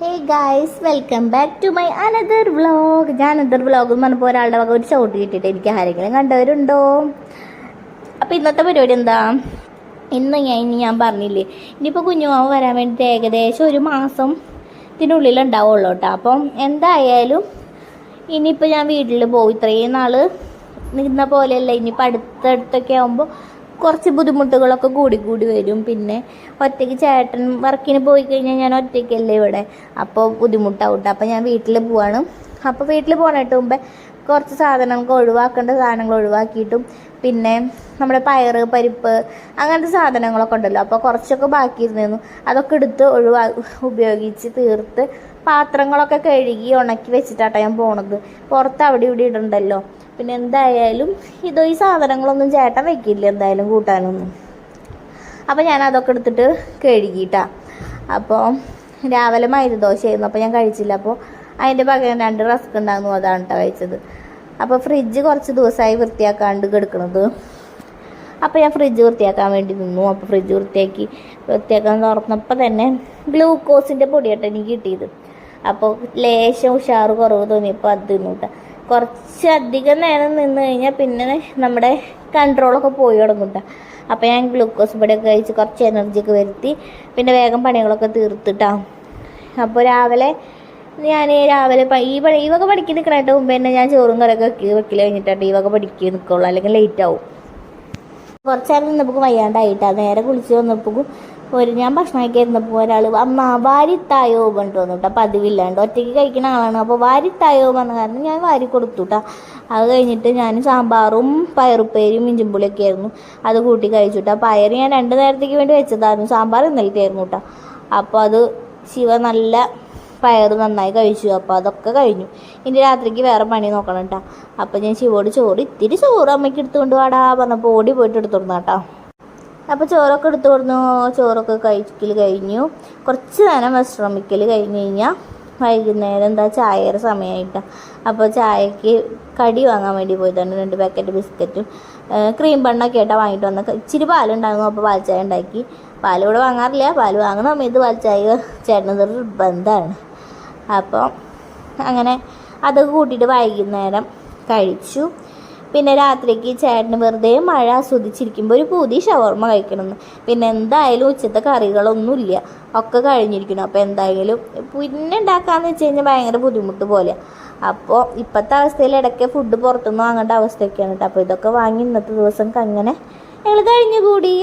Hey guys, welcome back to my another vlog. ഞാൻ another vlog എന്ന് പറഞ്ഞപ്പോൾ ഒരാളുടെ വക ഒരു ഷോട്ട് കിട്ടിയിട്ട് എനിക്ക് ആരെങ്കിലും കണ്ടവരുണ്ടോ? അപ്പോൾ ഇന്നത്തെ പരിപാടി എന്താ? ഇനി ഞാൻ പറഞ്ഞില്ലേ, ഇനിയിപ്പോൾ കുഞ്ഞുമാവ് വരാൻ വേണ്ടിയിട്ട് ഏകദേശം ഒരു മാസത്തിനുള്ളിൽ ഉണ്ടാവുള്ളൂ കേട്ടോ. അപ്പം എന്തായാലും ഇനിയിപ്പോൾ ഞാൻ വീട്ടിൽ പോകും. ഇത്രയും നാൾ നിന്ന പോലെയല്ല, ഇനിയിപ്പോൾ അടുത്തടുത്തൊക്കെ ആകുമ്പോൾ കുറച്ച് ബുദ്ധിമുട്ടുകളൊക്കെ കൂടി വരും. പിന്നെ ഒറ്റയ്ക്ക് ചേട്ടൻ വർക്കിന് പോയി കഴിഞ്ഞാൽ ഞാൻ ഒറ്റയ്ക്കല്ലേ ഇവിടെ, അപ്പോൾ ബുദ്ധിമുട്ടാവും. അപ്പോൾ ഞാൻ വീട്ടിൽ പോവാണ്. അപ്പോൾ വീട്ടിൽ പോകാനായിട്ട് മുമ്പേ കുറച്ച് സാധനങ്ങൾ ഒഴിവാക്കേണ്ട സാധനങ്ങൾ ഒഴിവാക്കിയിട്ടും, പിന്നെ നമ്മുടെ പയറ് പരിപ്പ് അങ്ങനത്തെ സാധനങ്ങളൊക്കെ ഉണ്ടല്ലോ, അപ്പോൾ കുറച്ചൊക്കെ ബാക്കിയിരുന്നിരുന്നു. അതൊക്കെ എടുത്ത് ഉപയോഗിച്ച് തീർത്ത് പാത്രങ്ങളൊക്കെ കഴുകി ഉണക്കി വെച്ചിട്ടാട്ടോ ഞാൻ പോണത്. പുറത്ത് അവിടെ ഇവിടെ ഇടണ്ടല്ലോ. പിന്നെ എന്തായാലും ഈ സാധനങ്ങളൊന്നും ചേട്ടൻ വെക്കില്ല എന്തായാലും കൂട്ടാനൊന്നും. അപ്പോൾ ഞാൻ അതൊക്കെ എടുത്തിട്ട് കഴുകിയിട്ടാ. അപ്പോൾ രാവിലെ മൈദദോശയായിരുന്നു, അപ്പോൾ ഞാൻ കഴിച്ചില്ല. അപ്പോൾ അതിൻ്റെ പകരം 2 റസ്ക് ഉണ്ടായിരുന്നു, അതാണ് കേട്ടോ കഴിച്ചത്. അപ്പോൾ ഫ്രിഡ്ജ് കുറച്ച് ദിവസമായി വൃത്തിയാക്കാണ്ട് കിടക്കുന്നത്. അപ്പോൾ ഞാൻ ഫ്രിഡ്ജ് വൃത്തിയാക്കാൻ വേണ്ടി നിന്നു. അപ്പോൾ ഫ്രിഡ്ജ് വൃത്തിയാക്കാൻ തുറന്നപ്പോൾ തന്നെ ഗ്ലൂക്കോസിൻ്റെ പൊടിയായിട്ട് എനിക്ക് കിട്ടിയത്. അപ്പോൾ ലേശം ഉഷാറ് കുറവ് തോന്നിയപ്പോൾ അത് തിന്നു കേട്ടോ. കുറച്ചധികം നേരം നിന്ന് കഴിഞ്ഞാൽ പിന്നെ നമ്മുടെ കൺട്രോളൊക്കെ പോയി തുടങ്ങും കേട്ടോ. അപ്പോൾ ഞാൻ ഗ്ലൂക്കോസ് പൊടിയൊക്കെ കഴിച്ച് കുറച്ച് എനർജിയൊക്കെ വരുത്തി പിന്നെ വേഗം പണികളൊക്കെ തീർത്തിട്ടാണ്. അപ്പോൾ രാവിലെ ഈ വക പഠിക്കാൻ നിൽക്കണായിട്ട് മുമ്പ് തന്നെ ഞാൻ ചോറും കറിയൊക്കെ വെക്കൽ കഴിഞ്ഞിട്ടാണ് ഈ വക പഠിക്കാൻ നിൽക്കുള്ളൂ, അല്ലെങ്കിൽ ലേറ്റ് ആവും. കുറച്ച് നേരം നിന്നപ്പോൾ വയ്യാണ്ടായിട്ടാണ്. നേരെ കുളിച്ച് വന്നപ്പോൾ ഞാൻ ഭക്ഷണമൊക്കെ ഇരുന്നപ്പോൾ ഒരാൾ അമ്മ വാരിത്തായോ പറഞ്ഞിട്ട് വന്നു കേട്ടോ. പതിവില്ലാണ്ട് ഒറ്റയ്ക്ക് കഴിക്കുന്ന ആളാണ്. അപ്പോൾ വാരിത്തായോ പറഞ്ഞ കാരണം ഞാൻ വാരി കൊടുത്തു കേട്ടോ. അത് കഴിഞ്ഞിട്ട് ഞാൻ സാമ്പാറും പയറുപ്പേരും ഇഞ്ചിമ്പുളിയൊക്കെ ആയിരുന്നു, അത് കൂട്ടി കഴിച്ചു കേട്ടോ. പയർ ഞാൻ 2 നേരത്തേക്ക് വേണ്ടി വെച്ചതായിരുന്നു, സാമ്പാർ ഇന്നലത്തെ ആയിരുന്നു കേട്ടോ. അപ്പോൾ അത് നല്ല പയർ നന്നായി കഴിച്ചു. അപ്പോൾ അതൊക്കെ കഴിഞ്ഞു. ഇനി രാത്രിക്ക് വേറെ പണി നോക്കണം കേട്ടോ. അപ്പോൾ ഞാൻ ശിവോട് ഇത്തിരി ചോറ് അമ്മയ്ക്ക് എടുത്തുകൊണ്ട് വാടാ പറഞ്ഞപ്പോൾ ഓടി പോയിട്ട് എടുത്തുകൊടുന്ന കേട്ടോ. അപ്പോൾ ചോറൊക്കെ എടുത്തു കൊടുന്നു. ചോറൊക്കെ കഴിക്കൽ കഴിഞ്ഞു. കുറച്ച് നേരം വിശ്രമിക്കൽ കഴിഞ്ഞ് കഴിഞ്ഞാൽ വൈകുന്നേരം ചായയുടെ സമയമായിട്ടാണ്. അപ്പോൾ ചായക്ക് കടി വാങ്ങാൻ വേണ്ടി പോയതാണ്. 2 പാക്കറ്റ് ബിസ്ക്കറ്റും ക്രീം ബണ്ണൊക്കെ ആയിട്ടാണ് വാങ്ങിയിട്ട് വന്നത്. ഇച്ചിരി പാലുണ്ടായിരുന്നു, അപ്പോൾ പാൽ ചായ ഉണ്ടാക്കി. പാൽ ഇവിടെ വാങ്ങാറില്ല, പാൽ വാങ്ങണ സമയത്ത് പാൽ ചായ ചേട്ടനതൊരു ബന്ധമാണ്. അപ്പോൾ അങ്ങനെ അതൊക്കെ കൂട്ടിയിട്ട് വൈകുന്നേരം കഴിച്ചു. പിന്നെ രാത്രിക്ക് ചേട്ടന് വെറുതെ മഴ ആസ്വദിച്ചിരിക്കുമ്പോൾ ഒരു പുതിയ ഷവർമ്മ കഴിക്കണമെന്ന്. പിന്നെ എന്തായാലും ഉച്ചത്തെ കറികളൊന്നുമില്ല, ഒക്കെ കഴിഞ്ഞിരിക്കണം. അപ്പോൾ എന്തായാലും പിന്നെ ഉണ്ടാക്കാമെന്ന് വെച്ച് കഴിഞ്ഞാൽ ഭയങ്കര ബുദ്ധിമുട്ട് പോലെയാണ്. അപ്പോൾ ഇപ്പോഴത്തെ അവസ്ഥയിൽ ഇടയ്ക്ക് ഫുഡ് പുറത്തുനിന്ന് വാങ്ങേണ്ട അവസ്ഥയൊക്കെയാണ് കേട്ടോ. അപ്പോൾ ഇതൊക്കെ വാങ്ങി ഇന്നത്തെ ദിവസം അങ്ങനെ ഞങ്ങൾ കഴിഞ്ഞുകൂടി.